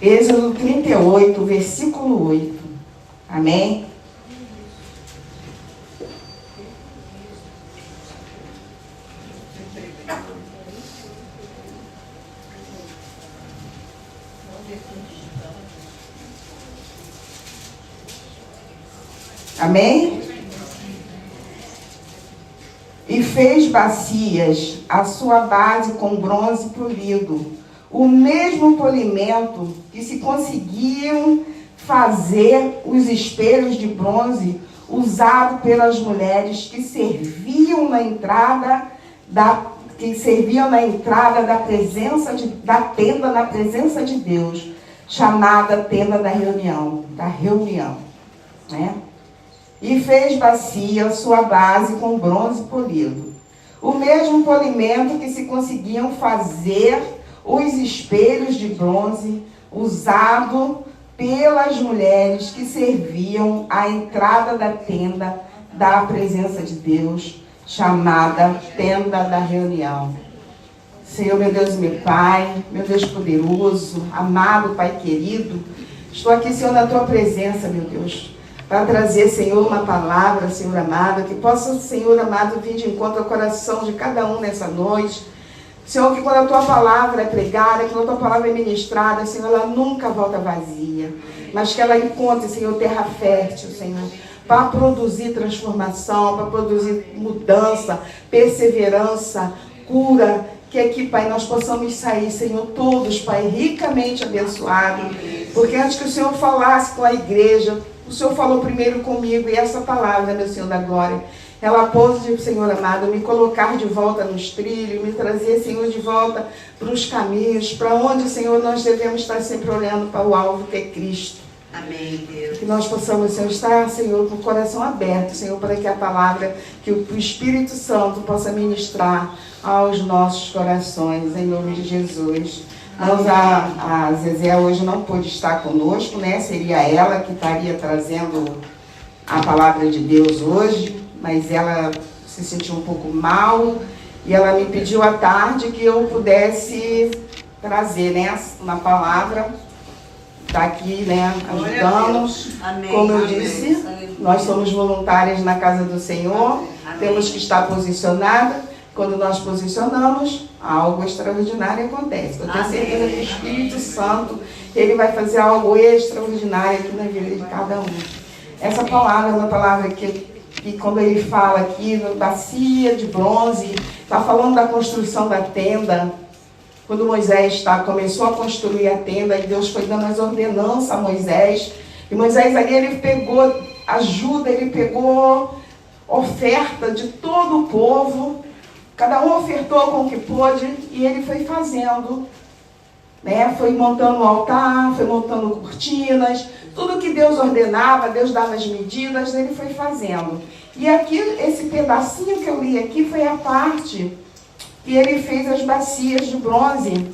Êxodo 38, versículo 8. Amém? Amém? E fez bacias, a sua base com bronze polido, o mesmo polimento que se conseguiam fazer os espelhos de bronze usado pelas mulheres que serviam na entrada da tenda na presença de Deus, chamada tenda da reunião, né? E fez bacia, sua base com bronze polido, o mesmo polimento que se conseguiam fazer os espelhos de bronze usado pelas mulheres que serviam à entrada da tenda da presença de Deus, chamada tenda da reunião. Senhor, meu Deus e meu Pai, meu Deus poderoso, amado Pai querido, estou aqui, Senhor, na Tua presença, meu Deus, para trazer, Senhor, uma palavra, Senhor amado, que possa, Senhor amado, vir de encontro ao coração de cada um nessa noite. Senhor, que quando a Tua palavra é pregada, quando a Tua palavra é ministrada, Senhor, ela nunca volta vazia, mas que ela encontre, Senhor, terra fértil, Senhor, para produzir transformação, para produzir mudança, perseverança, cura, que aqui, Pai, nós possamos sair, Senhor, todos, Pai, ricamente abençoados, porque antes que o Senhor falasse com a igreja, o Senhor falou primeiro comigo, e essa palavra, meu Senhor da glória, ela pôde, Senhor amado, me colocar de volta nos trilhos, me trazer, Senhor, de volta para os caminhos, para onde, Senhor, nós devemos estar sempre olhando para o alvo que é Cristo. Amém, Deus. Que nós possamos, Senhor, estar, Senhor, com o coração aberto, Senhor, para que a palavra, que o Espírito Santo possa ministrar aos nossos corações, em nome de Jesus. A Zezé hoje não pôde estar conosco, né? Seria ela que estaria trazendo a palavra de Deus hoje, mas ela se sentiu um pouco mal e ela me pediu à tarde que eu pudesse trazer, né, uma palavra. Está aqui, né, ajudando. Como eu disse, nós somos voluntárias na casa do Senhor, temos que estar posicionadas. Quando nós posicionamos, algo extraordinário acontece. Eu tenho certeza que o Espírito Santo, ele vai fazer algo extraordinário aqui na vida de cada um. Essa palavra é uma palavra que quando ele fala aqui, bacia de bronze, está falando da construção da tenda. Quando Moisés começou a construir a tenda, e Deus foi dando as ordenanças a Moisés, e Moisés ali, ele pegou ajuda, ele pegou oferta de todo o povo, cada um ofertou com o que pôde, e ele foi fazendo, né? Foi montando um altar, foi montando cortinas, tudo que Deus ordenava, Deus dava as medidas, ele foi fazendo. E aqui, esse pedacinho que eu li aqui, foi a parte que ele fez as bacias de bronze,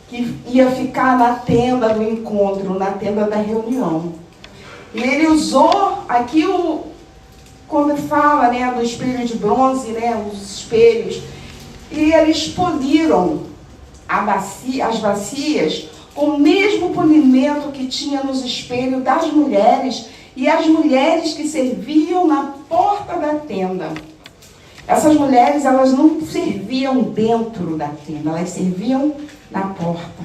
que ia ficar na tenda do encontro, na tenda da reunião. E ele usou aqui quando fala, né, do espelho de bronze, né, os espelhos, e eles poliram as bacias com o mesmo polimento que tinha nos espelhos das mulheres, e as mulheres que serviam na porta da tenda. Essas mulheres, elas não serviam dentro da tenda, elas serviam na porta,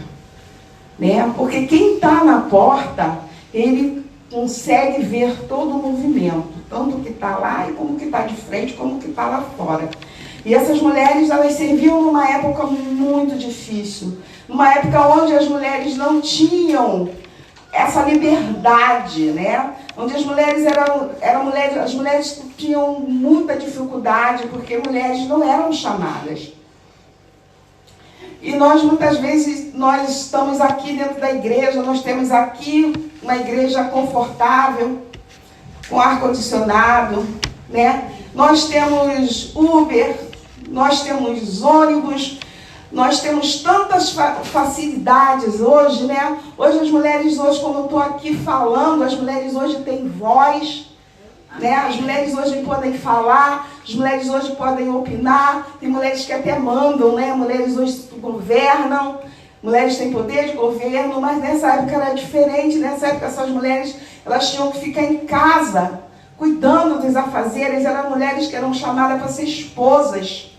né? Porque quem está na porta, ele consegue ver todo o movimento, tanto que está lá, e como que está de frente, como que está lá fora. E essas mulheres, elas serviam numa época muito difícil, numa época onde as mulheres não tinham essa liberdade, né? Onde as mulheres as mulheres tinham muita dificuldade, porque mulheres não eram chamadas. E nós, muitas vezes, nós estamos aqui dentro da igreja, nós temos aqui uma igreja confortável, com ar-condicionado, né? Nós temos Uber, nós temos ônibus, nós temos tantas facilidades hoje, né? Hoje as mulheres, como eu estou aqui falando, as mulheres hoje têm voz, né? As mulheres hoje podem falar, as mulheres hoje podem opinar, tem mulheres que até mandam, né? Mulheres hoje governam, Mulheres têm poder de governo, mas nessa época era diferente. Nessa época essas mulheres, elas tinham que ficar em casa, cuidando dos afazeres. Eram mulheres que eram chamadas para ser esposas.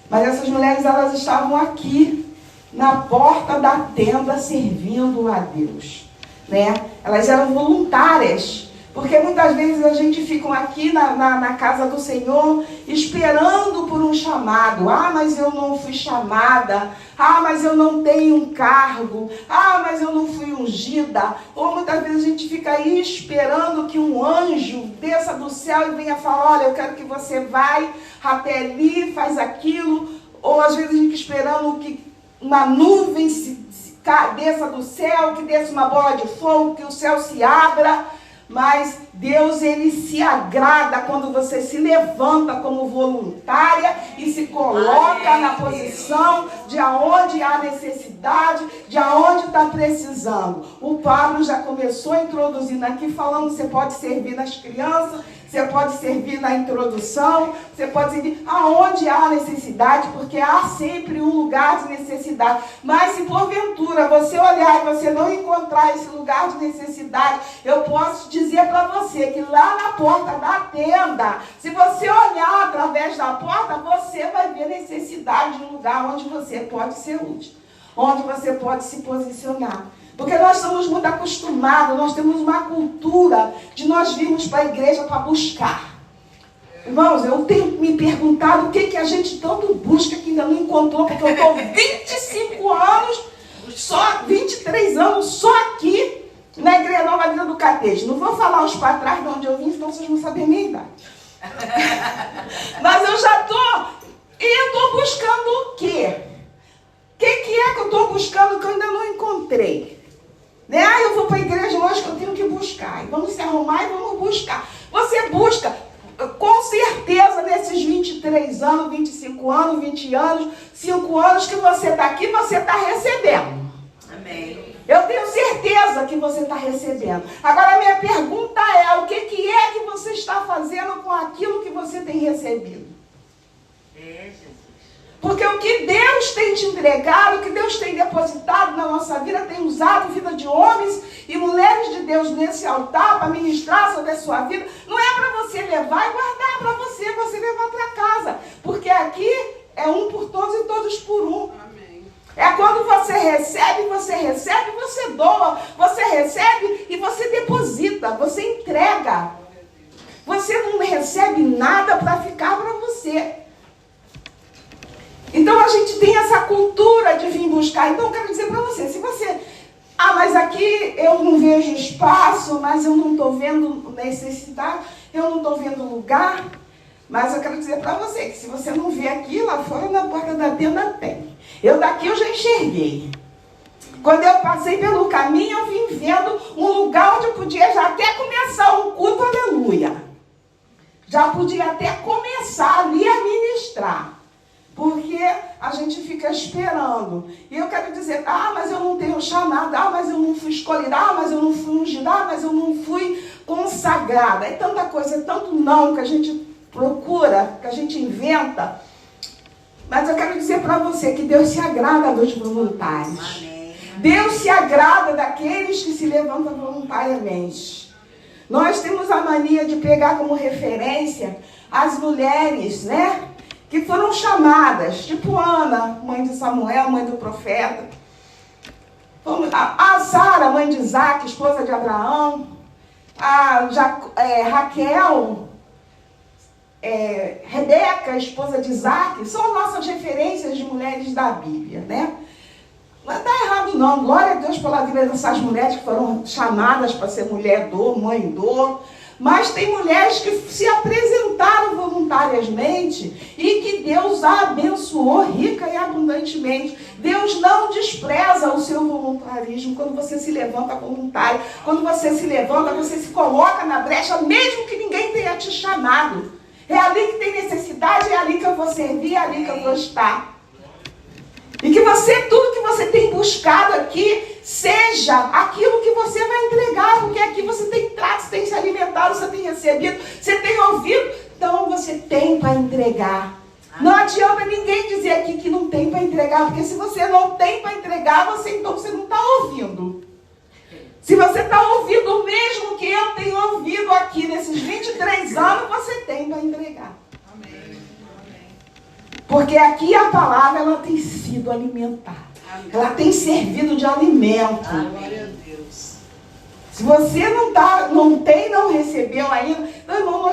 Mas essas mulheres, elas estavam aqui, na porta da tenda, servindo a Deus, né? Elas eram voluntárias, porque muitas vezes a gente fica aqui na casa do Senhor, esperando por um chamado. Ah, mas eu não fui chamada. Ah, mas eu não tenho um cargo. Ah, mas eu não fui ungida. Ou muitas vezes a gente fica aí esperando que um anjo desça do céu e venha falar: olha, eu quero que você vai até ali, faz aquilo. Ou às vezes a gente fica esperando que uma nuvem desça do céu, que desça uma bola de fogo, que o céu se abra. Mas Deus, ele se agrada quando você se levanta como voluntária e se coloca na posição de aonde há necessidade, de aonde está precisando. O Pablo já começou introduzindo aqui, falando que você pode servir nas crianças, você pode servir na introdução, você pode servir aonde há necessidade, porque há sempre um lugar de necessidade. Mas se porventura você olhar e você não encontrar esse lugar de necessidade, eu posso dizer para você que lá na porta da tenda, se você olhar através da porta, você vai ver necessidade de um lugar onde você pode ser útil, onde você pode se posicionar. Porque nós somos muito acostumados, nós temos uma cultura de nós virmos para a igreja para buscar. Irmãos, eu tenho me perguntado o que a gente tanto busca que ainda não encontrou, porque eu estou 25 anos, só 23 anos, só aqui na Igreja Nova Vida do Catete. Não vou falar os para trás de onde eu vim, senão vocês vão saber a minha idade. Mas eu já estou, e eu estou buscando o quê? O que é que eu estou buscando que eu ainda não encontrei? Né? Ah, eu vou para a igreja hoje que eu tenho que buscar. E vamos se arrumar e vamos buscar. Você busca, com certeza, nesses 23 anos, 25 anos, 20 anos, 5 anos que você está aqui, você está recebendo. Amém. Eu tenho certeza que você está recebendo. Agora, a minha pergunta é, o que é que você está fazendo com aquilo que você tem recebido? Jesus. Porque o que Deus tem te entregado, o que Deus tem depositado na nossa vida, tem usado a vida de homens e mulheres de Deus nesse altar para ministrar sobre a sua vida, não é para você levar e guardar para você levar para casa. Porque aqui é um por todos e todos por um. Amém. É quando você recebe, você doa, você recebe e você deposita, você entrega. Você não recebe nada para ficar para você. Então a gente tem essa cultura de vir buscar. Então eu quero dizer para você, se você... Ah, mas aqui eu não vejo espaço, mas eu não estou vendo necessidade, eu não estou vendo lugar. Mas eu quero dizer para você que se você não vê aqui, lá fora na porta da tenda tem. Eu daqui eu já enxerguei. Quando eu passei pelo caminho, eu vim vendo um lugar onde eu podia já até começar um culto, aleluia. Já podia até começar ali a ministrar. Porque a gente fica esperando. E eu quero dizer, ah, mas eu não tenho chamado, ah, mas eu não fui escolhida, ah, mas eu não fui ungida, ah, mas eu não fui consagrada. É tanta coisa, é tanto não que a gente procura, que a gente inventa. Mas eu quero dizer para você que Deus se agrada dos voluntários. Amém. Deus se agrada daqueles que se levantam voluntariamente. Nós temos a mania de pegar como referência as mulheres, né? Que foram chamadas, tipo Ana, mãe de Samuel, mãe do profeta. A Sara, mãe de Isaac, esposa de Abraão. A Raquel, Rebeca, esposa de Isaac. São nossas referências de mulheres da Bíblia, né? Não está errado não. Glória a Deus pela vida dessas mulheres que foram chamadas para ser mulher do, mãe do. Mas tem mulheres que se apresentaram voluntariamente e que Deus a abençoou rica e abundantemente. Deus não despreza o seu voluntarismo quando você se levanta voluntário. Quando você se levanta, você se coloca na brecha, mesmo que ninguém tenha te chamado. É ali que tem necessidade, é ali que eu vou servir, é ali que eu vou estar. E que você, tudo que você tem buscado aqui, seja aquilo que você vai entregar, porque aqui você tem trato, você tem se alimentado, você tem recebido, você tem ouvido, então você tem para entregar. Não adianta ninguém dizer aqui que não tem para entregar, porque se você não tem para entregar, então você não está ouvindo. Se você está ouvindo o mesmo que eu tenho ouvido aqui nesses 23 anos, você tem para entregar. Amém. Porque aqui a palavra ela tem sido alimentada. Amém. Ela tem servido de alimento. Glória a Deus. Se você não recebeu ainda, então, irmão,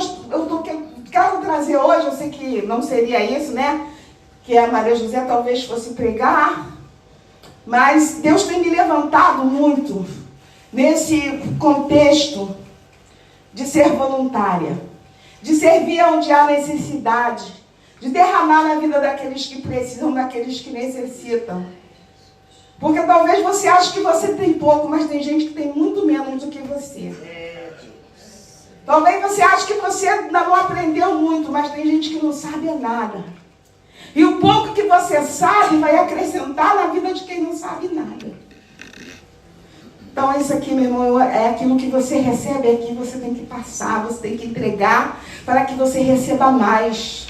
quero trazer hoje, eu sei que não seria isso, né? Que a Maria José talvez fosse pregar, mas Deus tem me levantado muito nesse contexto de ser voluntária, de servir onde há necessidade, de derramar na vida daqueles que precisam, daqueles que necessitam. Porque talvez você ache que você tem pouco, mas tem gente que tem muito menos do que você. Talvez você ache que você ainda não aprendeu muito, mas tem gente que não sabe nada. E o pouco que você sabe vai acrescentar na vida de quem não sabe nada. Então, isso aqui, meu irmão, é aquilo que você recebe aqui, você tem que passar, você tem que entregar para que você receba mais.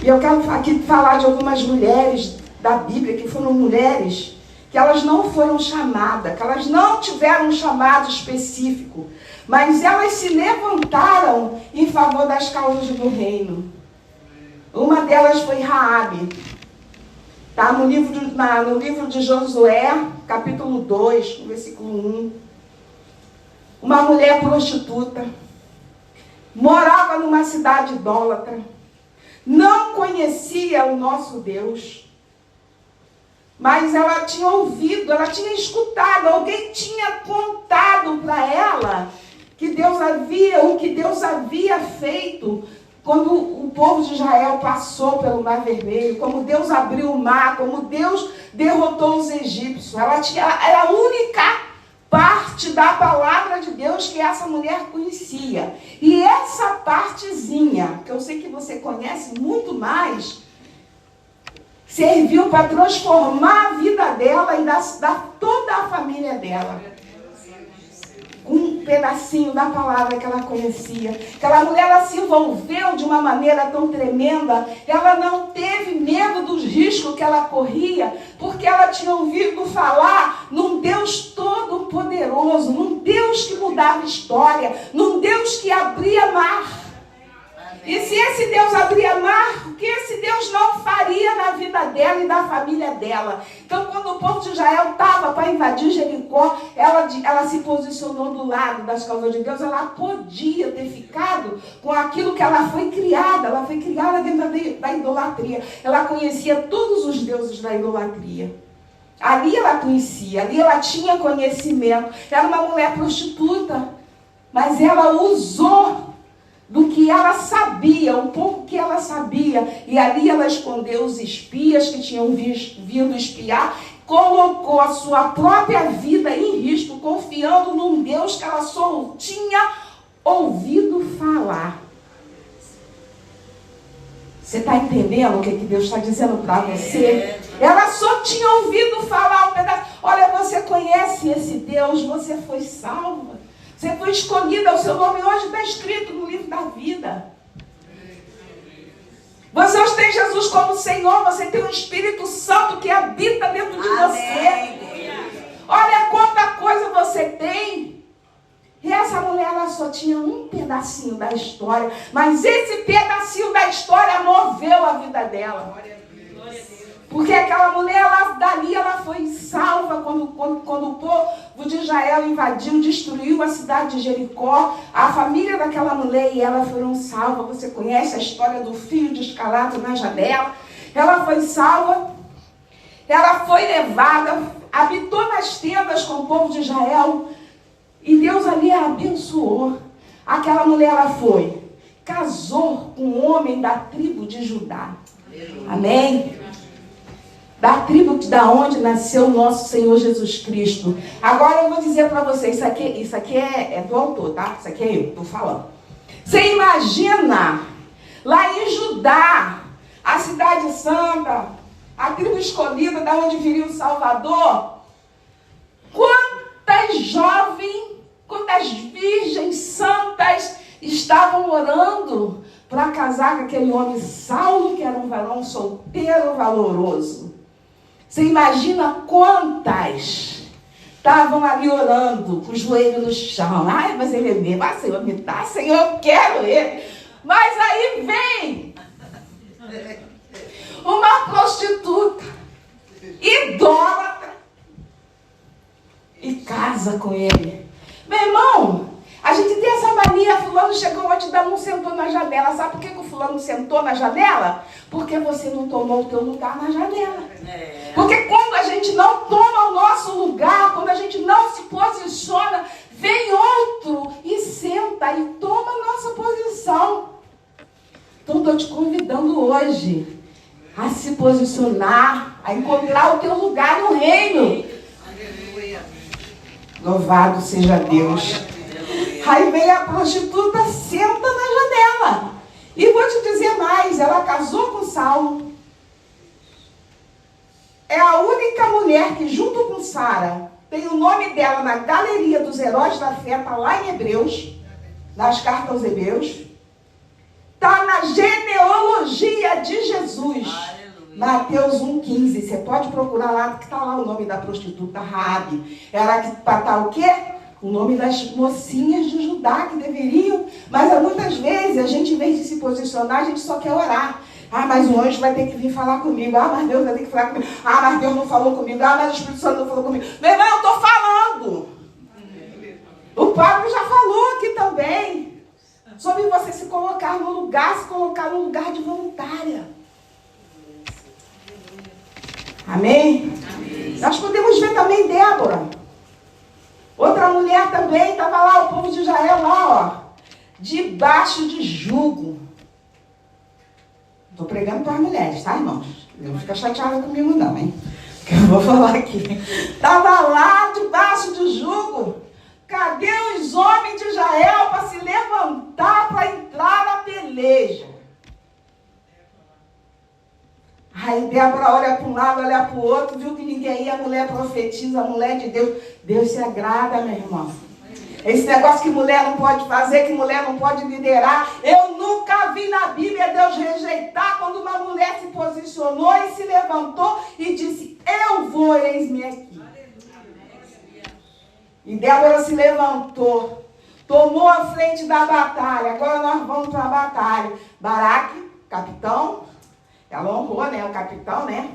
E eu quero aqui falar de algumas mulheres da Bíblia, que foram mulheres que elas não foram chamadas, que elas não tiveram um chamado específico, mas elas se levantaram em favor das causas do reino. Uma delas foi Raabe. Está no livro de Josué, capítulo 2, versículo 1. Uma mulher prostituta, morava numa cidade idólatra, não conhecia o nosso Deus, mas ela tinha ouvido, ela tinha escutado, alguém tinha contado para ela o que Deus havia feito quando o povo de Israel passou pelo Mar Vermelho, como Deus abriu o mar, como Deus derrotou os egípcios. Ela era a única parte da palavra de Deus que essa mulher conhecia. E essa partezinha, que eu sei que você conhece muito mais, serviu para transformar a vida dela e da toda a família dela. Um pedacinho da palavra que ela conhecia. Aquela mulher, ela se envolveu de uma maneira tão tremenda, ela não teve medo dos riscos que ela corria, porque ela tinha ouvido falar num Deus todo-poderoso, num Deus que mudava história, num Deus que abria mar. E se esse Deus abria mar, o que esse Deus não faria na vida dela e da família dela? Então, quando o povo de Israel estava para invadir Jericó, ela se posicionou do lado das causas de Deus. Ela podia ter ficado com aquilo que ela foi criada. Ela foi criada dentro da idolatria. Ela conhecia todos os deuses da idolatria. Ali ela conhecia, ali ela tinha conhecimento. Era uma mulher prostituta, mas ela usou do que ela sabia, um pouco que ela sabia, e ali ela escondeu os espias que tinham vindo espiar, colocou a sua própria vida em risco, confiando num Deus que ela só tinha ouvido falar. Você está entendendo o que Deus está dizendo para você? Ela só tinha ouvido falar um pedaço. Olha, você conhece esse Deus, você foi salva. Você foi escolhida, o seu nome hoje está escrito no livro da vida. Você hoje tem Jesus como Senhor, você tem o Espírito Santo que habita dentro de você. Olha quanta coisa você tem. E essa mulher, ela só tinha um pedacinho da história, mas esse pedacinho da história moveu a vida dela. Porque aquela mulher, dali ela foi salva quando o povo de Israel invadiu, destruiu a cidade de Jericó. A família daquela mulher e ela foram salvas. Você conhece a história do fio descalado na janela. Ela foi salva, ela foi levada, habitou nas tendas com o povo de Israel. E Deus ali a abençoou. Aquela mulher, ela foi, casou com um homem da tribo de Judá. Amém? Da tribo da onde nasceu o nosso Senhor Jesus Cristo. Agora eu vou dizer para você, isso aqui é do autor, tá? Isso aqui é eu, estou falando. Você imagina, lá em Judá, a cidade santa, a tribo escolhida, da onde viria o Salvador, quantas jovens, quantas virgens santas estavam orando para casar com aquele homem Saulo, que era um varão solteiro valoroso. Você imagina quantas estavam ali orando, com o joelho no chão. Ai, mas ele é meu. Ah, Senhor, me dá, Senhor, eu quero ele. Mas aí vem uma prostituta, idólatra, e casa com ele. Meu irmão, a gente tem essa mania, fulano chegou hoje, não sentou na janela. Sabe por que o fulano sentou na janela? Porque você não tomou o teu lugar na janela. Porque quando a gente não toma o nosso lugar, quando a gente não se posiciona, vem outro e senta e toma a nossa posição. Então estou te convidando hoje a se posicionar, a encontrar o teu lugar no reino. Louvado seja Deus. Aí vem a prostituta, senta na janela. E vou te dizer mais, ela casou com Saulo. É a única mulher que, junto com Sara, tem o nome dela na galeria dos heróis da fé, está lá em Hebreus, nas cartas aos Hebreus. Está na genealogia de Jesus. Aleluia. Mateus 1,15. Você pode procurar lá, que está lá o nome da prostituta, Raabe. Ela que está o quê? O nome das mocinhas de Judá que deveriam. Mas muitas vezes a gente, em vez de se posicionar, a gente só quer orar. Ah, mas o anjo vai ter que vir falar comigo. Ah, mas Deus vai ter que falar comigo. Ah, mas Deus não falou comigo. Ah, mas o Espírito Santo não falou comigo. Meu irmão, eu estou falando. O Pablo já falou aqui também. Sobre você se colocar no lugar de voluntária. Amém? Amém? Nós podemos ver também Débora. Outra mulher também, estava lá, o povo de Israel lá, ó, debaixo de jugo. Estou pregando para as mulheres, tá, irmãos? Não fica chateada comigo não, hein? Que eu vou falar aqui. Estava lá, debaixo de jugo. Cadê os homens de Israel para se levantar, para entrar na peleja? Aí Débora olha para um lado, olha para o outro, viu que ninguém ia, a mulher profetiza, a mulher de Deus. Deus se agrada, meu irmão. Esse negócio que mulher não pode fazer, que mulher não pode liderar. Eu nunca vi na Bíblia Deus rejeitar quando uma mulher se posicionou e se levantou e disse, eu vou, eis-me aqui. E Débora se levantou, tomou a frente da batalha. Agora nós vamos para a batalha. Baraque, capitão, ela honrou, né, o capitão, né?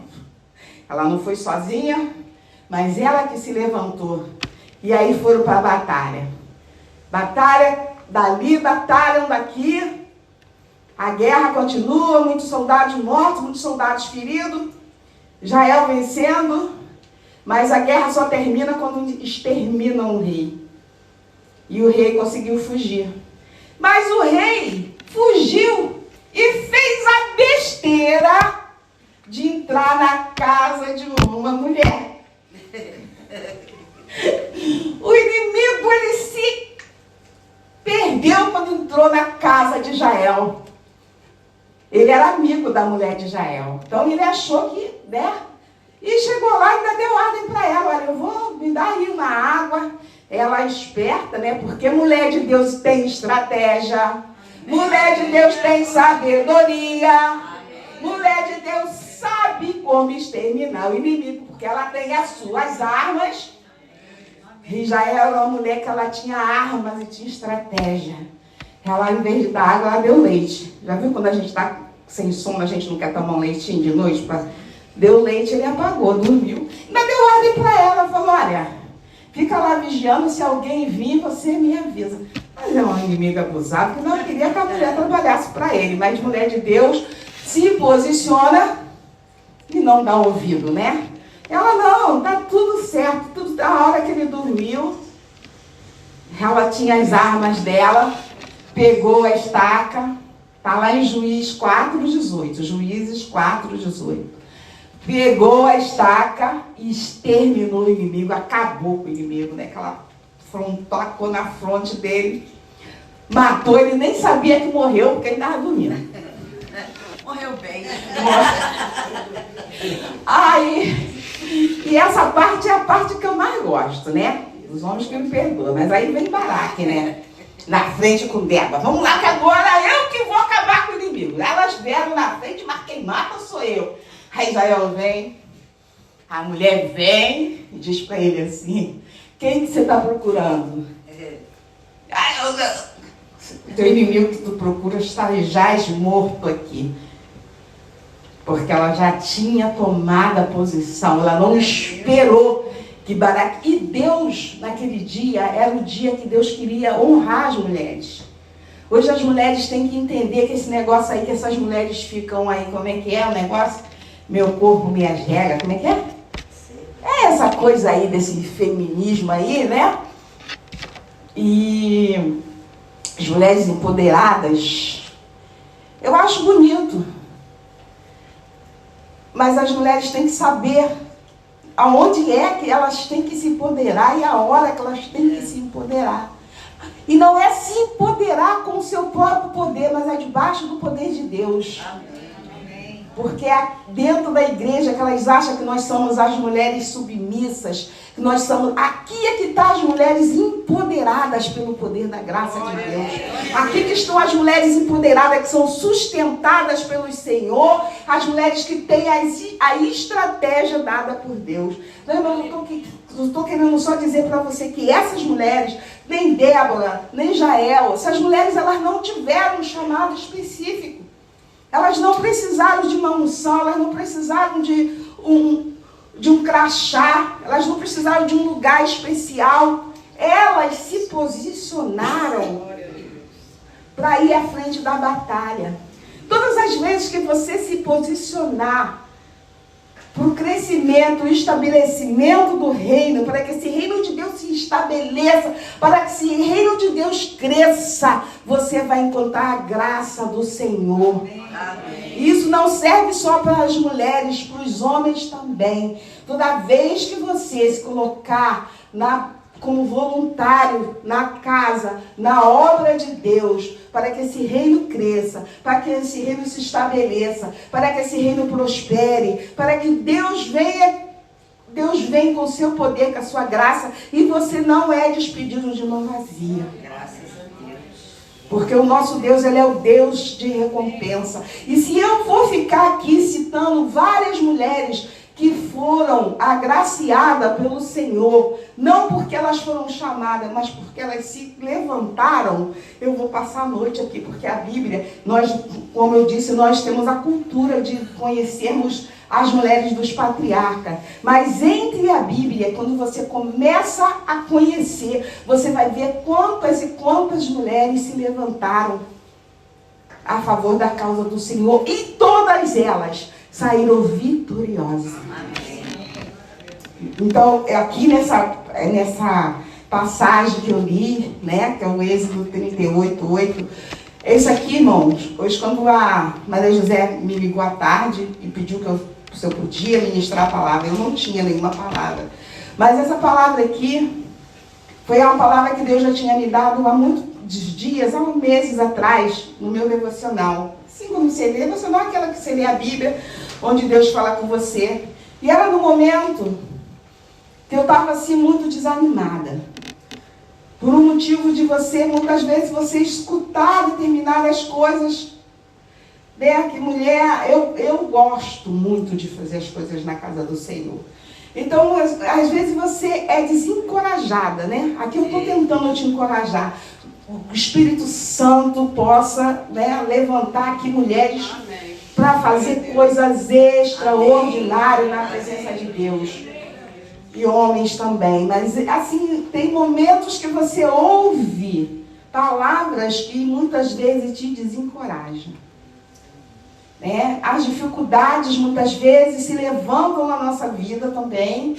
Ela não foi sozinha, mas ela que se levantou. E aí foram para a batalha. Batalha dali, batalham daqui. A guerra continua, muitos soldados mortos, muitos soldados feridos. Israel vencendo. Mas a guerra só termina quando exterminam o rei. E o rei conseguiu fugir. Mas o rei fugiu e fez a besteira de entrar na casa de uma mulher. O inimigo, ele se perdeu quando entrou na casa de Israel. Ele era amigo da mulher de Israel. Então ele achou que, né? E chegou lá e ainda deu ordem para ela. Olha, eu vou me dar aí uma água. Ela é esperta, né? Porque mulher de Deus tem estratégia. Mulher de Deus tem sabedoria. Mulher de Deus sabe como exterminar o inimigo. Porque ela tem as suas armas. E já era uma mulher que ela tinha armas e tinha estratégia. Ela, em vez de dar água, ela deu leite. Já viu quando a gente está sem sono, a gente não quer tomar um leitinho de noite? Deu leite, ele apagou, dormiu. Ainda deu ordem para ela, falou, olha, fica lá vigiando, se alguém vir, você me avisa. Mas é um inimigo abusado, que não queria que a mulher trabalhasse para ele. Mas mulher de Deus se posiciona e não dá ouvido, né? Ela não, tá tudo certo, tudo da hora que ele dormiu. Ela tinha as armas dela, pegou a estaca, tá lá em Juízes 4:18, Juízes 4:18. Pegou a estaca e exterminou o inimigo, acabou com o inimigo, né? Que ela tacou na fronte dele, matou, ele nem sabia que morreu, porque ele estava dormindo. Morreu bem. Aí, e essa parte é a parte que eu mais gosto, né? Os homens que me perdoam, mas aí vem Baraque, né? Na frente com Débora. Vamos lá que agora eu que vou acabar com inimigo. Elas vieram na frente, mas quem mata sou eu. Aí Israel vem, a mulher vem e diz para ele assim, quem que você está procurando? O teu inimigo que tu procura está já morto aqui. Porque ela já tinha tomado a posição, ela não esperou que Baraque... E Deus, naquele dia, era o dia que Deus queria honrar as mulheres. Hoje as mulheres têm que entender que esse negócio aí, que essas mulheres ficam aí, como é que é o negócio? Meu corpo, minhas regras, como é que é? É essa coisa aí, desse feminismo aí, né? E as mulheres empoderadas, eu acho bonito. Mas as mulheres têm que saber aonde é que elas têm que se empoderar e a hora que elas têm que se empoderar. E não é se empoderar com o seu próprio poder, mas é debaixo do poder de Deus. Amém. Porque é dentro da igreja que elas acham que nós somos as mulheres submissas, que nós somos... Aqui é que estão as mulheres empoderadas pelo poder da graça de Deus. Aqui que estão as mulheres empoderadas, que são sustentadas pelo Senhor, as mulheres que têm a estratégia dada por Deus. Não, eu não estou querendo só dizer para você que essas mulheres, nem Débora, nem Jael, essas mulheres elas não tiveram um chamado específico. Elas não precisaram de uma unção, elas não precisaram de um crachá, elas não precisaram de um lugar especial. Elas se posicionaram para ir à frente da batalha. Todas as vezes que você se posicionar para o crescimento, o estabelecimento do reino, para que esse reino de Deus se estabeleça, para que esse reino de Deus cresça, você vai encontrar a graça do Senhor. Amém. Isso não serve só para as mulheres, para os homens também. Toda vez que você se colocar como voluntário na casa, na obra de Deus, para que esse reino cresça, para que esse reino se estabeleça, para que esse reino prospere, para que Deus vem com o seu poder, com a sua graça, e você não é despedido de mão vazia. Graças a Deus. Porque o nosso Deus, ele é o Deus de recompensa. E se eu for ficar aqui citando várias mulheres que foram agraciadas pelo Senhor, não porque elas foram chamadas, mas porque elas se levantaram, eu vou passar a noite aqui, porque a Bíblia, nós, como eu disse, nós temos a cultura de conhecermos as mulheres dos patriarcas, mas entre a Bíblia, quando você começa a conhecer, você vai ver quantas e quantas mulheres se levantaram a favor da causa do Senhor, e todas elas saíram vitoriosas. Então, aqui nessa passagem que eu li, né, que é o Êxodo 38:8, esse aqui, irmãos, hoje quando a Maria José me ligou à tarde e pediu se eu podia ministrar a palavra, eu não tinha nenhuma palavra. Mas essa palavra aqui foi uma palavra que Deus já tinha me dado há muitos dias, há meses atrás, no meu devocional. Assim como você lê, devocional é aquela que você lê a Bíblia, onde Deus fala com você. E era no momento que eu estava assim muito desanimada. Por um motivo de muitas vezes você escutar determinadas coisas. Né? Que mulher, eu gosto muito de fazer as coisas na casa do Senhor. Então, às vezes você é desencorajada, né? Aqui eu estou tentando te encorajar. O Espírito Santo possa, né, levantar aqui mulheres para fazer coisas extraordinárias na presença de Deus. E homens também. Mas, assim, tem momentos que você ouve palavras que muitas vezes te desencorajam. Né? As dificuldades muitas vezes se levantam na nossa vida também.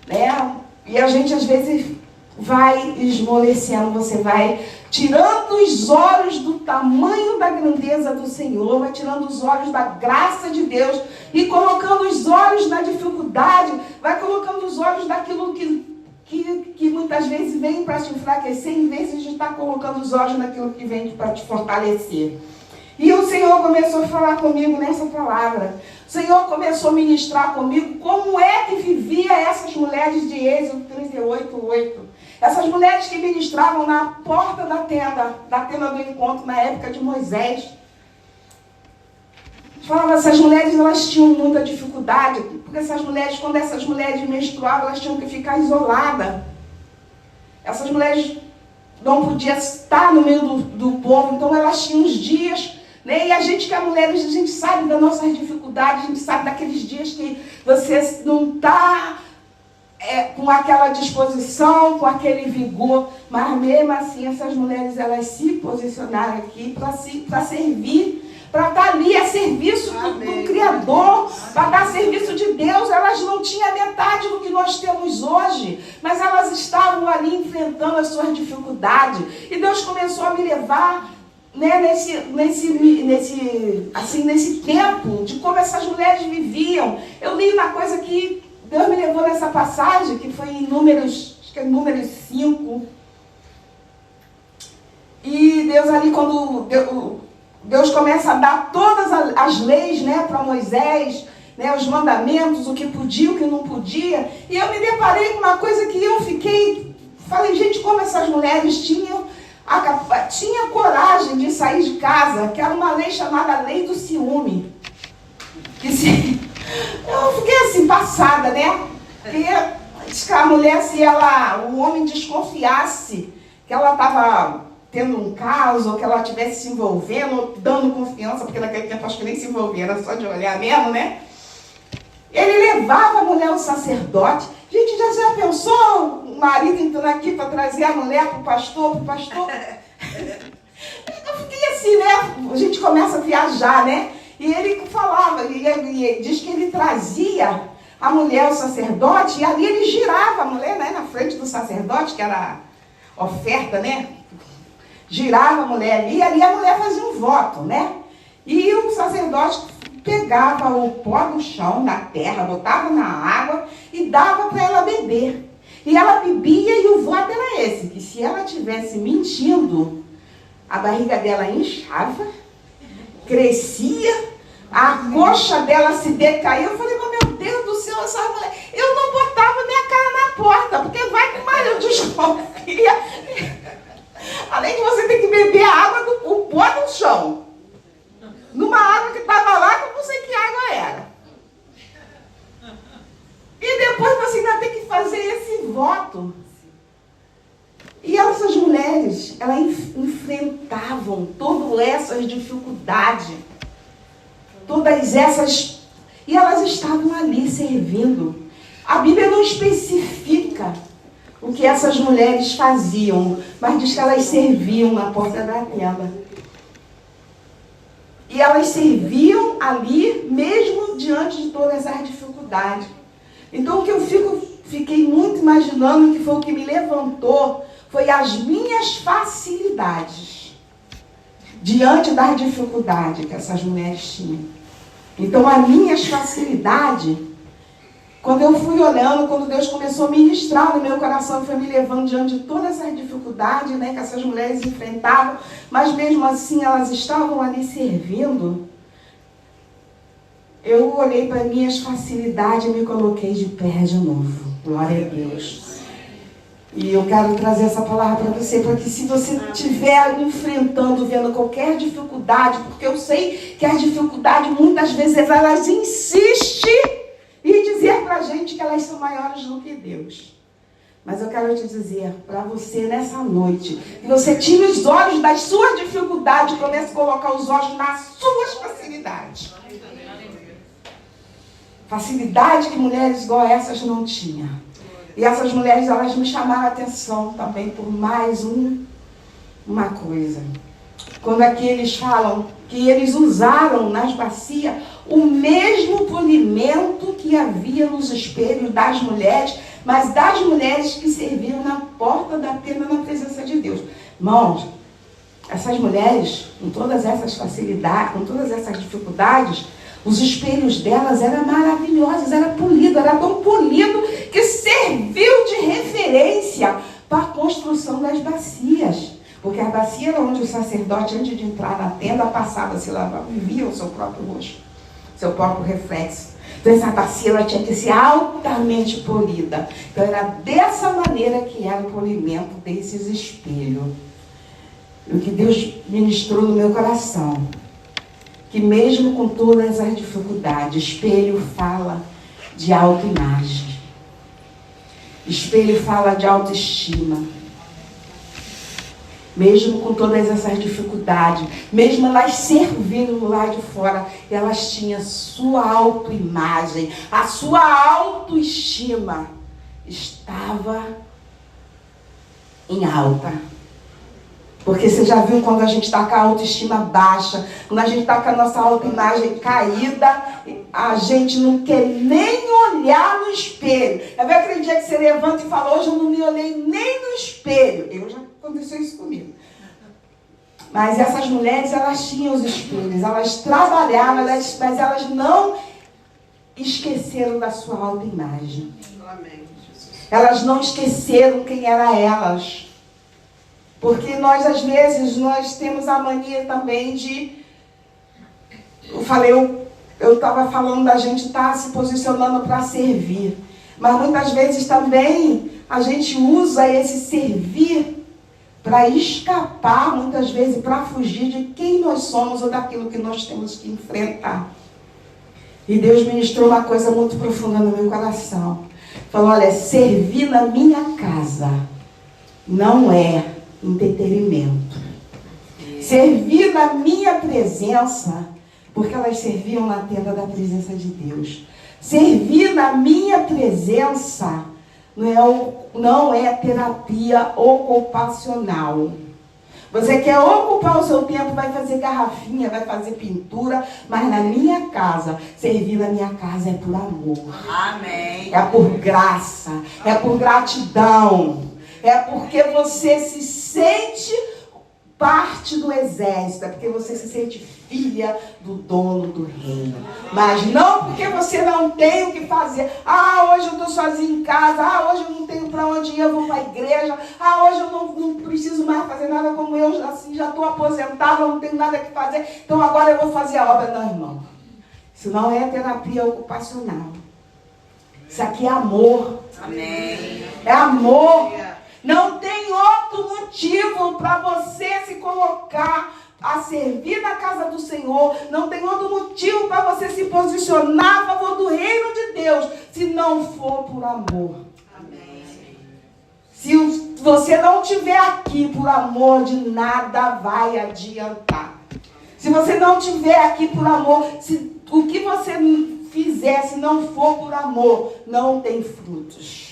Né? E a gente, às vezes, vai esmorecendo, você vai tirando os olhos do tamanho da grandeza do Senhor, vai tirando os olhos da graça de Deus e colocando os olhos na dificuldade, vai colocando os olhos daquilo que muitas vezes vem para te enfraquecer, em vez de estar colocando os olhos naquilo que vem para te fortalecer. E o Senhor começou a falar comigo nessa palavra. O Senhor começou a ministrar comigo como é que vivia essas mulheres de Êxodo 38:8. Essas mulheres que ministravam na porta da tenda do encontro, na época de Moisés. falava, essas mulheres, elas tinham muita dificuldade, porque essas mulheres, quando essas mulheres menstruavam, elas tinham que ficar isoladas. Essas mulheres não podiam estar no meio do povo, então elas tinham os dias, né? E a gente que é mulher, a gente sabe das nossas dificuldades, a gente sabe daqueles dias que você não está com aquela disposição, com aquele vigor, mas mesmo assim essas mulheres, elas se posicionaram aqui para servir, para estar ali a serviço do Criador, para dar serviço de Deus. Elas não tinham metade do que nós temos hoje, mas elas estavam ali enfrentando as suas dificuldades. E Deus começou a me levar, né, nesse tempo de como essas mulheres viviam. Eu li uma coisa que Deus me levou nessa passagem, que foi em Números, acho que é Números 5. E Deus ali, quando Deus começa a dar todas as leis, né, para Moisés, né, os mandamentos, o que podia, o que não podia. E eu me deparei com uma coisa que eu falei, gente, como essas mulheres tinha coragem de sair de casa, que era uma lei chamada Lei do Ciúme. Eu fiquei assim, passada, né? Porque diz que a mulher, se o homem desconfiasse que ela estava tendo um caso, ou que ela estivesse se envolvendo, ou dando confiança, porque naquele tempo acho que nem se envolvia, era só de olhar mesmo, né? Ele levava a mulher ao sacerdote. Gente, já pensou o marido entrando aqui para trazer a mulher para o pastor? Eu fiquei assim, né? A gente começa a viajar, né? E ele falava, ele diz que ele trazia a mulher ao sacerdote, e ali ele girava a mulher, né, na frente do sacerdote, que era a oferta, né? Girava a mulher ali, e ali a mulher fazia um voto, né? E o sacerdote pegava o pó do chão, da terra, botava na água e dava para ela beber. E ela bebia, e o voto era esse, que se ela estivesse mentindo, a barriga dela inchava, crescia, a coxa dela se decaía. Eu falei, mas meu Deus do céu, essa mulher, eu não botava minha cara na porta, porque vai que mais eu desconfia. Além de você ter que beber a água do pó do chão, numa água que estava lá, que eu não sei que água era. E depois você ainda tem que fazer esse voto. E essas mulheres, elas enfrentavam todas essas dificuldades, todas essas, e elas estavam ali servindo. A Bíblia não especifica o que essas mulheres faziam, mas diz que elas serviam na porta da tenda. E elas serviam ali, mesmo diante de todas as dificuldades. Então, o que eu fiquei muito imaginando, que foi o que me levantou, foi as minhas facilidades diante das dificuldades que essas mulheres tinham. Então, as minhas facilidades, quando eu fui olhando, quando Deus começou a ministrar no meu coração, foi me levando diante de todas essas dificuldades, né, que essas mulheres enfrentavam, mas mesmo assim elas estavam ali servindo. Eu olhei para minhas facilidades e me coloquei de pé de novo. Glória a Deus. E eu quero trazer essa palavra para você, para que se você estiver enfrentando, vendo qualquer dificuldade, porque eu sei que as dificuldades, muitas vezes, elas insistem em dizer para a gente que elas são maiores do que Deus. Mas eu quero te dizer, para você nessa noite, que você tire os olhos das suas dificuldades e comece a colocar os olhos nas suas facilidades. Facilidade que mulheres igual essas não tinham. E essas mulheres, elas me chamaram a atenção também por mais uma coisa. Quando aqui eles falam que eles usaram nas bacias o mesmo polimento que havia nos espelhos das mulheres, mas das mulheres que serviam na porta da tenda na presença de Deus. Irmãos, essas mulheres, com todas essas facilidades, com todas essas dificuldades, os espelhos delas eram maravilhosos, era polido, era tão polido que serviu de referência para a construção das bacias. Porque a bacia era onde o sacerdote, antes de entrar na tenda, passava, se lavava e via o seu próprio rosto, seu próprio reflexo. Então essa bacia ela tinha que ser altamente polida. Então era dessa maneira que era o polimento desses espelhos. O que Deus ministrou no meu coração, que mesmo com todas as dificuldades, espelho fala de autoimagem. Espelho fala de autoestima. Mesmo com todas essas dificuldades, mesmo elas servindo lá de fora, elas tinham sua autoimagem, a sua autoestima estava em alta. Porque você já viu quando a gente está com a autoestima baixa, quando a gente está com a nossa autoimagem caída, a gente não quer nem olhar no espelho. Eu vi aquele dia que você levanta e fala, hoje eu não me olhei nem no espelho. Já aconteceu isso comigo. Mas essas mulheres, elas tinham os espelhos, elas trabalhavam, mas elas não esqueceram da sua autoimagem. Elas não esqueceram quem era elas. Porque nós, às vezes, nós temos a mania também de... Eu estava falando da gente estar se posicionando para servir. Mas muitas vezes também a gente usa esse servir para escapar, muitas vezes, para fugir de quem nós somos ou daquilo que nós temos que enfrentar. E Deus ministrou uma coisa muito profunda no meu coração. Falou, olha, servir na minha casa não é entretenimento. Servir na minha presença, porque elas serviam na tenda da presença de Deus. Servir na minha presença não é terapia ocupacional. Você quer ocupar o seu tempo, vai fazer garrafinha, vai fazer pintura, mas na minha casa, servir na minha casa é por amor. Amém. É por graça, é por gratidão. É porque você se sente parte do exército, é porque você se sente filha do dono do reino. Mas não porque você não tem o que fazer. Hoje eu estou sozinha em casa. Hoje eu não tenho para onde ir, eu vou para a igreja. Hoje eu não preciso mais fazer nada, como eu assim, já estou aposentada, não tenho nada que fazer. Então agora eu vou fazer a obra. Não, irmão. Isso não é terapia ocupacional. Isso aqui é amor. Amém. É amor. Não tem outro motivo para você se colocar a servir na casa do Senhor. Não tem outro motivo para você se posicionar a favor do reino de Deus, se não for por amor. Amém. Se você não estiver aqui por amor, de nada vai adiantar. Se você não estiver aqui por amor, se o que você fizer, se não for por amor, não tem frutos.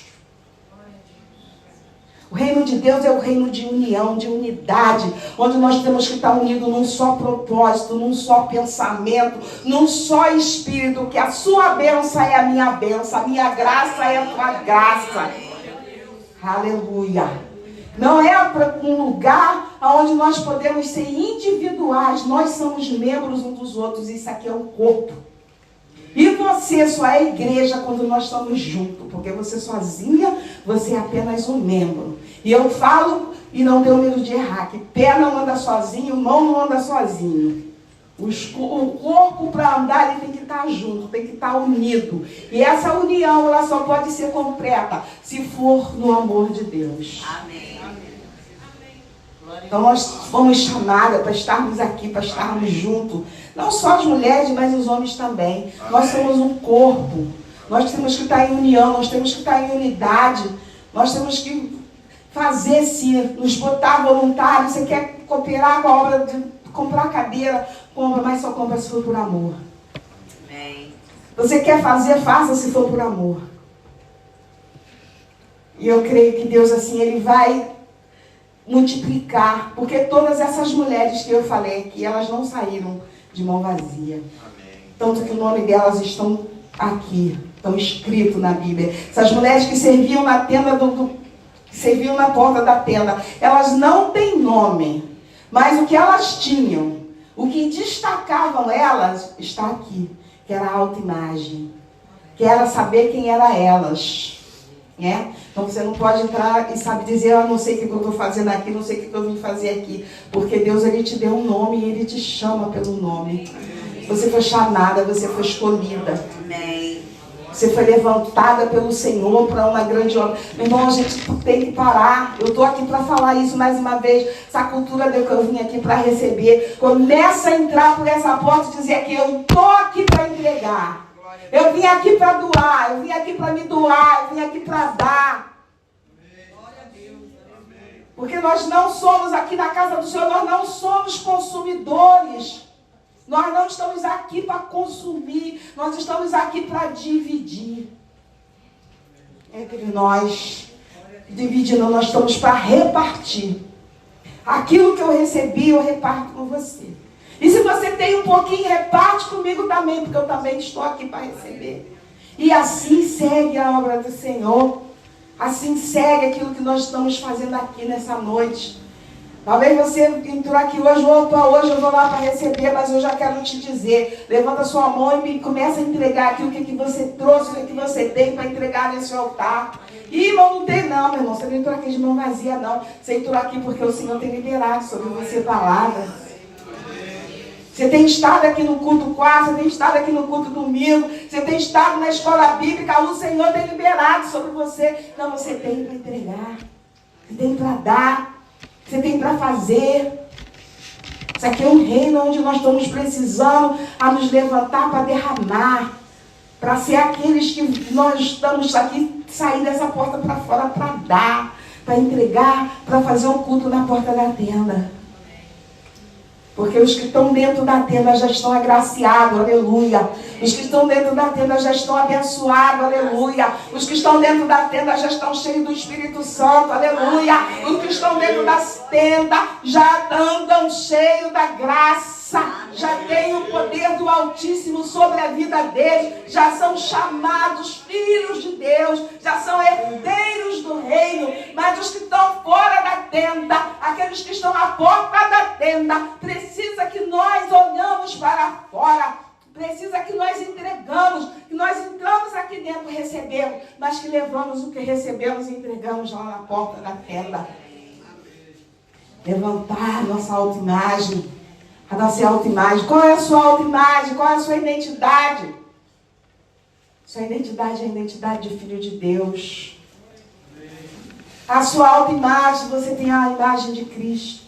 O reino de Deus é o reino de união, de unidade, onde nós temos que estar unidos num só propósito, num só pensamento, num só espírito, que a sua bênção é a minha bênção, a minha graça é a tua graça. Aleluia. Não é um lugar onde nós podemos ser individuais, nós somos membros uns dos outros, isso aqui é um corpo. E você só é igreja quando nós estamos juntos, porque você sozinha, você é apenas um membro. E eu falo, e não tenho medo de errar, que pé não anda sozinho, mão não anda sozinho. O corpo para andar, ele tem que estar junto, tem que estar unido. E essa união, ela só pode ser completa se for no amor de Deus. Amém. Então nós fomos chamadas para estarmos aqui, para estarmos juntos. Não só as mulheres, mas os homens também. Nós somos um corpo. Nós temos que estar em união, nós temos que estar em unidade. Nós temos que fazer, se nos botar voluntário. Você quer cooperar com a obra de comprar cadeira, compra, mas só compra se for por amor. Amém. Você quer fazer, faça se for por amor. E eu creio que Deus, assim, Ele vai multiplicar, porque todas essas mulheres que eu falei aqui, elas não saíram de mão vazia. Amém. Tanto que o nome delas estão aqui, estão escritos na Bíblia. Essas mulheres que serviam na tenda que serviam na porta da tenda, elas não têm nome, mas o que elas tinham, o que destacavam elas, está aqui, que era a autoimagem, que era saber quem eram elas. Né? Então você não pode entrar e sabe dizer, eu não sei o que eu estou fazendo aqui, não sei o que eu vim fazer aqui. Porque Deus, Ele te deu um nome e Ele te chama pelo nome. Você foi chamada, você foi escolhida. Amém. Você foi levantada pelo Senhor para uma grande obra. Meu irmão, a gente tem que parar. Eu estou aqui para falar isso mais uma vez. Essa cultura deu que eu vim aqui para receber. Começa a entrar por essa porta e dizer que eu estou aqui para entregar. Eu vim aqui para doar. Eu vim aqui para me doar. Eu vim aqui para dar. Porque nós não somos aqui na casa do Senhor, nós não somos consumidores. Nós não estamos aqui para consumir, nós estamos aqui para dividir. Entre nós, dividindo, nós estamos para repartir. Aquilo que eu recebi, eu reparto com você. E se você tem um pouquinho, reparte comigo também, porque eu também estou aqui para receber. E assim segue a obra do Senhor. Assim segue aquilo que nós estamos fazendo aqui nessa noite. Talvez você entrou aqui hoje, opa, hoje eu vou lá para receber, mas eu já quero te dizer, levanta sua mão e começa a entregar aqui o que você trouxe, o que você tem para entregar nesse altar. Ih, irmão, não tem não, meu irmão, você não entrou aqui de mão vazia não, você entrou aqui porque o Senhor tem liberado sobre você palavra. Você tem estado aqui no culto quarto, você tem estado aqui no culto domingo, você tem estado na escola bíblica, o Senhor tem liberado sobre você. Então você tem para entregar, você tem para dar. Você tem para fazer. Isso aqui é um reino onde nós estamos precisando a nos levantar para derramar. Para ser aqueles que nós estamos aqui, sair dessa porta para fora para dar, para entregar, para fazer um culto na porta da tenda. Porque os que estão dentro da tenda já estão agraciados, aleluia. Os que estão dentro da tenda já estão abençoados, aleluia. Os que estão dentro da tenda já estão cheios do Espírito Santo, aleluia. Os que estão dentro da tenda já andam cheios da graça. Já têm o poder do Altíssimo sobre a vida deles. Já são chamados filhos de Deus. Já são herdeiros do reino. Mas os que estão fora da tenda, aqueles que estão à porta da tenda, precisa que nós olhamos para fora. Precisa que nós entregamos, que nós entramos aqui dentro, recebemos, mas que levamos o que recebemos e entregamos lá na porta da tenda. Levantar nossa autoimagem, a nossa autoimagem. Qual é a sua autoimagem? Qual é a sua identidade? Sua identidade é a identidade de filho de Deus. A sua autoimagem, você tem a imagem de Cristo.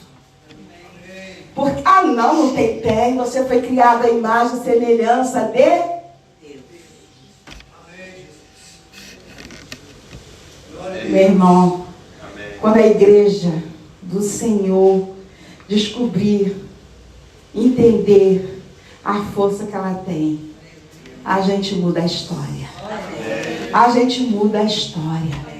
Porque, não tem. Você foi criado à imagem e semelhança de Deus. Meu irmão, quando a igreja do Senhor descobrir, entender a força que ela tem, a gente muda a história. A gente muda a história.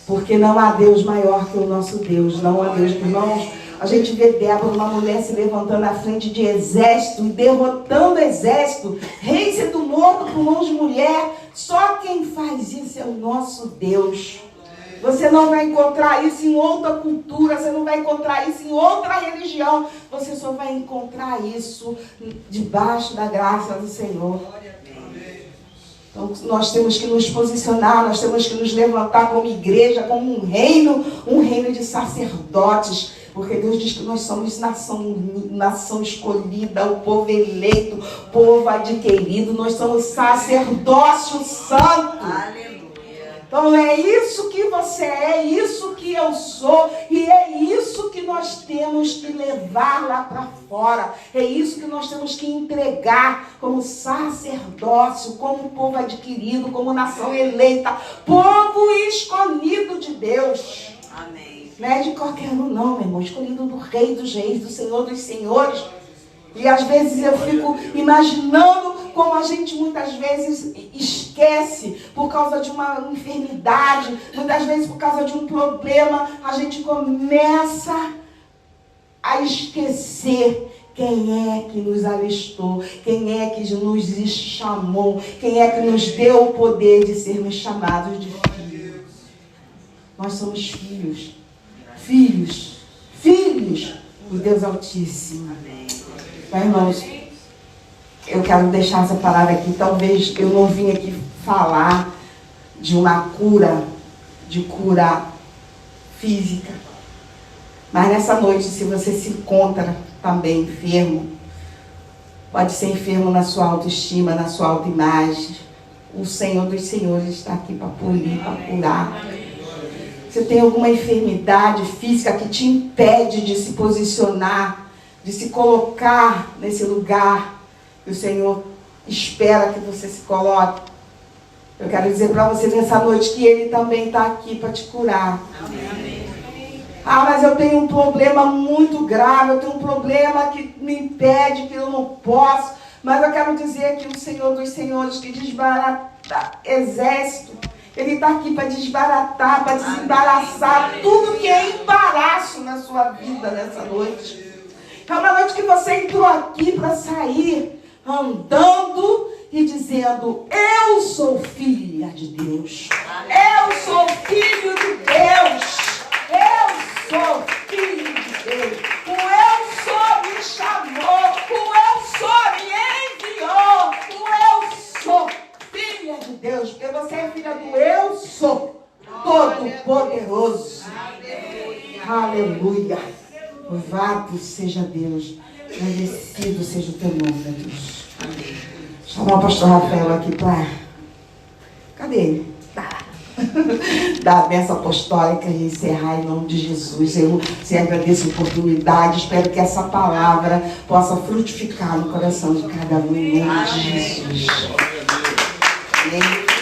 Porque não há Deus maior que o nosso Deus. Não há Deus, irmãos. A gente vê Débora, uma mulher se levantando à frente de exército e derrotando exército. Rei sendo morto por mãos de mulher. Só quem faz isso é o nosso Deus. Você não vai encontrar isso em outra cultura. Você não vai encontrar isso em outra religião. Você só vai encontrar isso debaixo da graça do Senhor. Então nós temos que nos posicionar, nós temos que nos levantar como igreja, como um reino de sacerdotes. Porque Deus diz que nós somos nação escolhida, o povo eleito, povo adquirido. Nós somos sacerdócio santo. Aleluia. Então é isso que você é isso que eu sou. E é isso que nós temos que levar lá para fora. É isso que nós temos que entregar como sacerdócio, como povo adquirido, como nação eleita, povo escolhido de Deus. Amém. Não é de qualquer um não, meu irmão. Escolhido do Rei dos Reis, do Senhor dos Senhores. E às vezes eu fico imaginando como a gente muitas vezes esquece por causa de uma enfermidade, muitas vezes por causa de um problema, a gente começa a esquecer quem é que nos alistou, quem é que nos chamou, quem é que nos deu o poder de sermos chamados de filhos. Nós somos filhos do Deus Altíssimo. Então, irmãos, eu quero deixar essa palavra aqui. Talvez eu não vim aqui falar de uma cura, física. Mas nessa noite, se você se encontra também enfermo, pode ser enfermo na sua autoestima, na sua autoimagem, O Senhor dos Senhores está aqui para polir, para curar. Você tem alguma enfermidade física que te impede de se posicionar, de se colocar nesse lugar que o Senhor espera que você se coloque? Eu quero dizer para você nessa noite que Ele também está aqui para te curar. Amém. Ah, mas eu tenho um problema muito grave, eu tenho um problema que me impede, que eu não posso. Mas eu quero dizer que o Senhor dos Senhores, que desbarata exército, Ele está aqui para desbaratar, para desembaraçar tudo que é embaraço na sua vida nessa noite. É uma noite que você entrou aqui para sair andando e dizendo: eu sou filha de Deus. Eu sou filho de Deus. Eu sou filho de Deus. O eu sou me chamou. O eu sou me enviou. O eu sou filha de Deus. Porque você é filha do eu sou todo-poderoso. Aleluia. Louvado seja Deus. Agradecido seja o teu nome, meu Deus. Chamar o pastor Rafael aqui para... Cadê ele? Da bênção apostólica e encerrar em nome de Jesus. Eu te agradeço a oportunidade. Espero que essa palavra possa frutificar no coração de cada um em nome de Jesus. Amém.